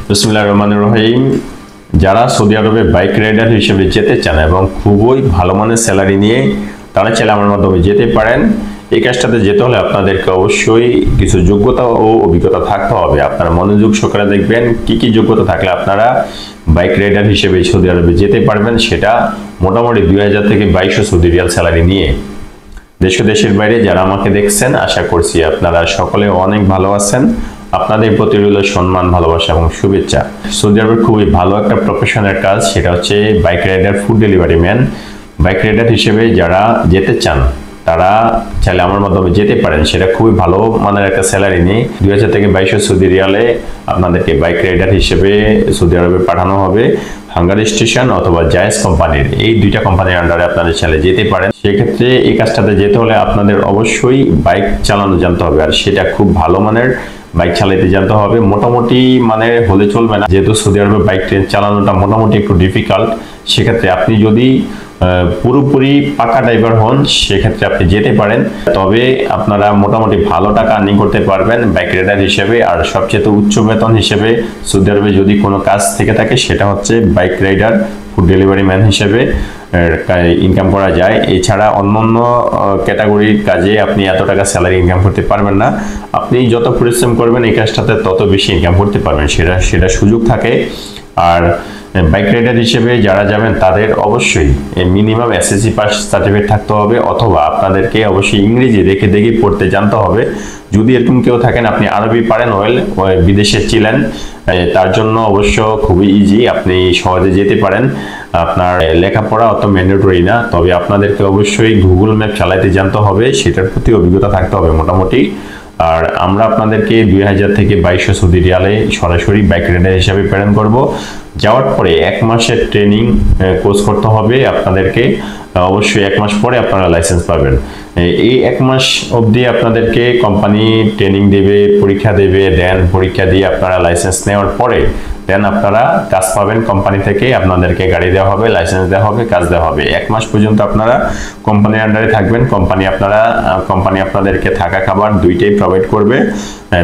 বিসমিল্লাহির রহমানির রহিম। যারা সৌদি আরবে বাইক রাইডার হিসেবে যেতে চান এবং খুবই ভালো মানের স্যালারি নিয়ে তারা চাইলে আমার মাধ্যমে যেতে পারেন। এই কাজটাতে যেতে হলে আপনাদেরকে অবশ্যই কিছু যোগ্যতা ও অভিজ্ঞতা থাকতে হবে। আপনারা মনোযোগ সহকারে দেখবেন কি কি যোগ্যতা থাকলে আপনারা বাইক রাইডার হিসেবে সৌদি আরবে যেতে পারবেন। সেটা মোটামুটি 2000 থেকে 2200 সৌদি রিয়াল স্যালারি নিয়ে। দেশ ও দেশের বাইরে যারা আমাকে দেখছেন, আশা করছি আপনারা সকলে অনেক ভালো আছেন। আপনাদের প্রতি রইল সম্মান, ভালোবাসা এবং শুভেচ্ছা। সৌদি আরবের খুবই ভালো একটা প্রফেশনের কাজ, সেটা হচ্ছে bike rider, food delivery man. Bike rider হিসেবে যারা যেতে চান তারা চাইলে আমার মাধ্যমে যেতে পারেন। সেটা খুবই ভালো মানের একটা স্যালারি নিয়ে 2000 থেকে 2200 সৌদি রিয়ালে আপনাদেরকে বাইক রাইডার হিসেবে সৌদি আরবে পাঠানো হবে। হাঙ্গার স্টেশন অথবা জায়েজ কোম্পানির, এই দুইটা কোম্পানির আন্ডারে আপনারা চাইলে যেতে পারেন। সেক্ষেত্রে এই কাজটাতে যেতে হলে আপনাদের অবশ্যই বাইক চালানো জানতে হবে, আর সেটা খুব ভালো মানের বাইক চালাতে জানতে হবে। মোটামুটি মানে হলে চলবে না, যেহেতু সৌদি আরবে বাইক চালানোটা মোটামুটি একটু ডিফিকাল্ট। সেক্ষেত্রে আপনি যদি পুরোপুরি পাকা ড্রাইভার হন সেক্ষেত্রে আপনি যেতে পারেন, তবে আপনারা মোটামুটি ভালো টাকা আর্নিং করতে পারবেন বাইক রাইডার হিসেবে। আর সবচেয়ে উচ্চ বেতন হিসেবে সৌদি আরবে যদি কোনো কাজ থেকে থাকে সেটা হচ্ছে bike rider, food delivery man হিসেবে ইনকাম করা যায়। এছাড়া অন্যান্য ক্যাটাগরির কাজে আপনি এত টাকা স্যালারি ইনকাম করতে পারবেন না। আপনি যত পরিশ্রম করবেন এই কাজটাতে তত বেশি ইনকাম করতে পারবেন, সেটা সুযোগ থাকে। আর বাইক রাইডার হিসেবে যারা যাবেন তাদের অবশ্যই মিনিমাম এসএসসি পাস সার্টিফিকেট থাকতে হবে, অথবা আপনাদেরকে অবশ্যই ইংরেজি দেখে দেখে পড়তে জানতে হবে। যদি এরকম কেউ থাকেন আপনি আরবি পারেন, বিদেশে ছিলেন, তার জন্য অবশ্য খুবই ইজি, আপনি সহজে যেতে পারেন। আপনার লেখাপড়া অত ম্যান্ডেটরি না, তবে আপনাদেরকে অবশ্যই গুগল ম্যাপ চালাতে জানতে হবে, সেটার প্রতি অভিজ্ঞতা থাকতে হবে মোটামুটি। আর আমরা আপনাদেরকে 2000 থেকে 2200 সৌদি রিয়ালে সরাসরি বাইক রাইডার হিসাবে প্রেরণ করব। যাওয়ার পরে 1 মাসের ট্রেনিং কোর্স করতে হবে আপনাদেরকে। অবশ্যই 1 মাস পরে আপনারা লাইসেন্স পাবেন। এই 1 মাস অবধি আপনাদেরকে কোম্পানি ট্রেনিং দেবে, পরীক্ষা দেবে, দেন পরীক্ষা দিয়ে আপনারা লাইসেন্স নেওয়ার পরে দেন আপনারা কাজ পাবেন কোম্পানি থেকে। আপনাদেরকে গাড়ি দেওয়া হবে, লাইসেন্স দেওয়া হবে, কাজ দেওয়া হবে। 1 মাস পর্যন্ত আপনারা কোম্পানির আন্ডারে থাকবেন। কোম্পানি আপনাদেরকে থাকা খাবার দুইটাই প্রোভাইড করবে।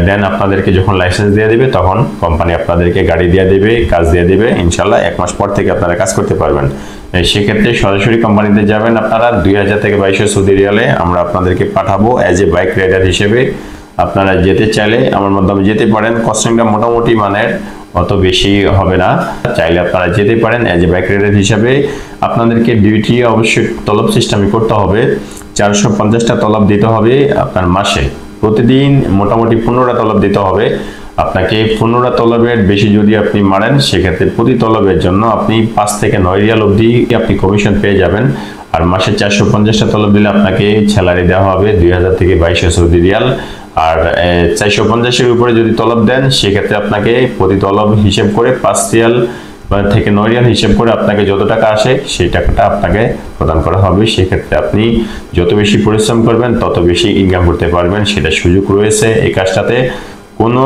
দেন আপনাদেরকে যখন লাইসেন্স দিয়ে দিবে তখন কোম্পানি আপনাদেরকে গাড়ি দিয়ে দিবে, কাজ দিয়ে দিবে। ইনশাল্লাহ 1 মাস পর থেকে আপনারা কাজ করতে পারবেন। সেক্ষেত্রে সরাসরি কোম্পানিতে যাবেন আপনারা। 2000 থেকে 2200 সৌদি রিয়ালে আমরা আপনাদেরকে পাঠাবো অ্যাজ এ বাইক রাইডার হিসেবে। আপনারা যেতে চাইলে আমার মাধ্যমে যেতে পারেন। কস্টিংটা মোটামুটি মানের, অত বেশি হবে না, চাইলে আপনারা যেতে পারেন অ্যাজ এ বাইক রাইডার হিসাবে। আপনাদেরকে ডিউটি অবশ্যই তলব সিস্টেমে করতে হবে। 450টা তলব দিতে হবে আপনার মাসে। প্রতিদিন মোটামুটি 15টা তলব দিতে হবে আপনাকে। 15টা তলবের বেশি যদি আপনি মারেন সেক্ষেত্রে প্রতি তলবের জন্য আপনি 5 থেকে 9 রিয়াল অবধি আপনি কমিশন পেয়ে যাবেন। আর মাসে 450টা তলব দিলে আপনাকে স্যালারি দেওয়া হবে 2000 থেকে 2200 সৌদি রিয়াল। আর 450-এর উপরে যদি তলব দেন সেক্ষেত্রে আপনাকে প্রতি তলব হিসেব করে 5 রিয়াল থেকে 9 রিয়াল হিসেব করে আপনাকে যত টাকা আসে সেই টাকাটা আপনাকে প্রদান করা হবে। সেক্ষেত্রে আপনি যত বেশি পরিশ্রম করবেন তত বেশি ইনকাম করতে পারবেন, সেটা সুযোগ রয়েছে। এই কাজটাতে কোনো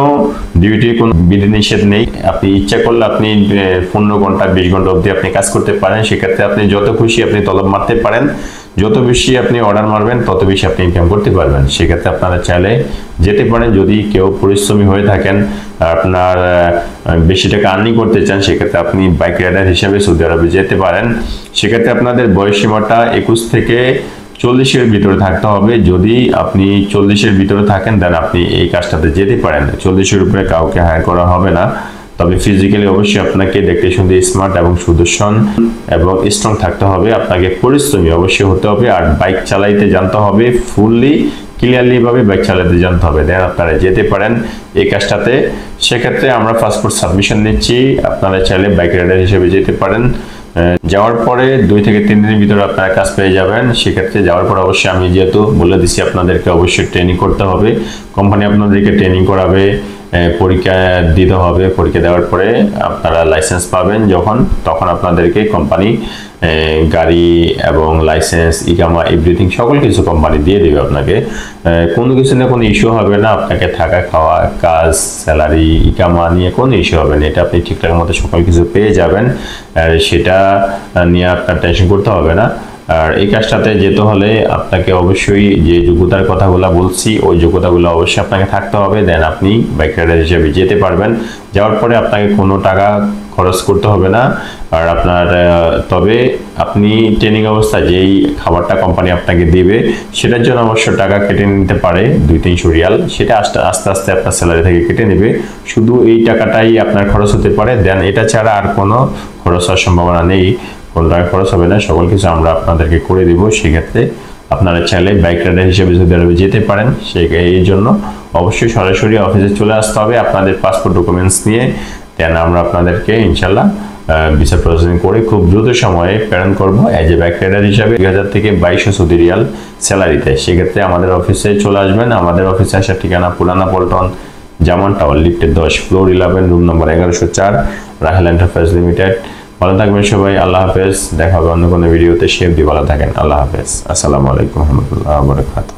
ডিউটির কোনো বিধিনিষেধ নেই। আপনি ইচ্ছা করলে আপনি 15 ঘন্টা 20 ঘন্টা অবধি আপনি কাজ করতে পারেন। সেক্ষেত্রে আপনি যত খুশি আপনি তলব মারতে পারেন, যত বেশি আপনি অর্ডার মারবেন তত বেশি আপনি ইনকাম করতে পারবেন। সেক্ষেত্রে আপনারা চাইলে যেতে পারেন। যদি কেউ পরিশ্রমী হয়ে থাকেন, আপনার বেশি টাকা আর্নিং করতে চান, সেক্ষেত্রে আপনি বাইক রাইডার হিসেবে সৌদি আরবে যেতে পারেন। সেক্ষেত্রে আপনাদের বয়স সীমাটা 21 থেকে 40-এর ভিতরে থাকতে হবে। যদি আপনি 40-এর ভিতরে থাকেন দেন আপনি এই কাজটাতে যেতে পারেন। 40-এর উপরে কাউকে হায়ার করা হবে না, তবে ফিজিক্যালি অবশ্যই আপনাকে দেখতে শুনতে স্মার্ট এবং সুদর্শন এবং স্ট্রং থাকতে হবে। আপনাকে পরিশ্রমী অবশ্যই হতে হবে, আর বাইক চালাইতে জানতে হবে, ফুললি ক্লিয়ারলি ভাবে বাইক চালাতে জানতে হবে। দেন আপনারা যেতে পারেন এই কাজটাতে। সেক্ষেত্রে আমরা পাসপোর্ট সাবমিশন নিচ্ছি, আপনারা চাইলে বাইক রাইডার হিসেবে যেতে পারেন। যাওয়ার পরে 2 থেকে 3 দিনের ভিতরে আপনারা কাজ পেয়ে যাবেন। সেক্ষেত্রে যাওয়ার পর অবশ্যই আমি যেহেতু বলে দিচ্ছি আপনাদেরকে অবশ্যই ট্রেনিং করতে হবে। কোম্পানি আপনাদেরকে ট্রেনিং করাবে, পরীক্ষা দিতে হবে। পরীক্ষা দেওয়ার পরে আপনারা লাইসেন্স পাবেন যখন, তখন আপনাদেরকে কোম্পানি গাড়ি এবং লাইসেন্স, ইকামা, এভরিথিং সকল কিছু কোম্পানি দিয়ে দেবে আপনাকে। কোনো কিছু নিয়ে কোনো ইস্যু হবে না। আপনাকে থাকা খাওয়া, কাজ, স্যালারি, ইকামা নিয়ে কোনো ইস্যু হবে না। এটা আপনি ঠিকঠাক মতো সকল কিছু পেয়ে যাবেন, সেটা নিয়ে আপনার টেনশন করতে হবে না। আর এই কাজটাতে যেতে হলে আপনাকে অবশ্যই যে যোগ্যতার কথাগুলো বলছি ওই যোগ্যতাগুলো অবশ্যই আপনাকে থাকতে হবে, দেন আপনি বাইক রাইডার হিসেবে যেতে পারবেন। যাওয়ার পরে আপনাকে কোনো টাকা খরচ করতে হবে না। আর আপনার তবে আপনি ট্রেনিং অবস্থায় যেই খাবারটা কোম্পানি আপনাকে দিবে সেটার জন্য অবশ্য টাকা কেটে নিতে পারে 200-300 রিয়াল, সেটা আস্তে আস্তে আপনার স্যালারি থেকে কেটে নেবে। শুধু এই টাকাটাই আপনার খরচ হতে পারে, দেন এটা ছাড়া আর কোনো খরচ হওয়ার সম্ভাবনা নেই, কোনো টাকা খরচ হবে না। সকল কিছু আমরা আপনাদেরকে করে দিব। সেক্ষেত্রে আপনারা চাইলে বাইক রাইডার হিসেবে সৌদি আরবে যেতে পারেন। এই জন্য অবশ্যই সরাসরি অফিসে চলে আসতে হবে আপনাদের পাসপোর্ট ডকুমেন্টস নিয়ে, দেন আমরা আপনাদেরকে ইনশাল্লাহ ভিসা প্রসেসিং করে খুব দ্রুত সময়ে প্রেরণ করবো এজ এ বাইক রাইডার হিসাবে 2000 থেকে 2200 সৌদি রিয়াল স্যালারিতে। সেক্ষেত্রে আমাদের অফিসে চলে আসবেন। আমাদের অফিসে আসার ঠিকানা পুরানা পল্টন, জামান টাওয়ার, লিফটের 10, floor 11, room number 1104, Rahel enterprise limited. ভালো থাকবেন সবাই, আল্লাহ হাফেজ। দেখা হবে অন্য কোনো ভিডিওতে। ভালো থাকেন, আল্লাহ হাফেজ। আসসালামু আলাইকুম ওয়া রাহমাতুল্লাহি ওয়া বারাকাতুহু।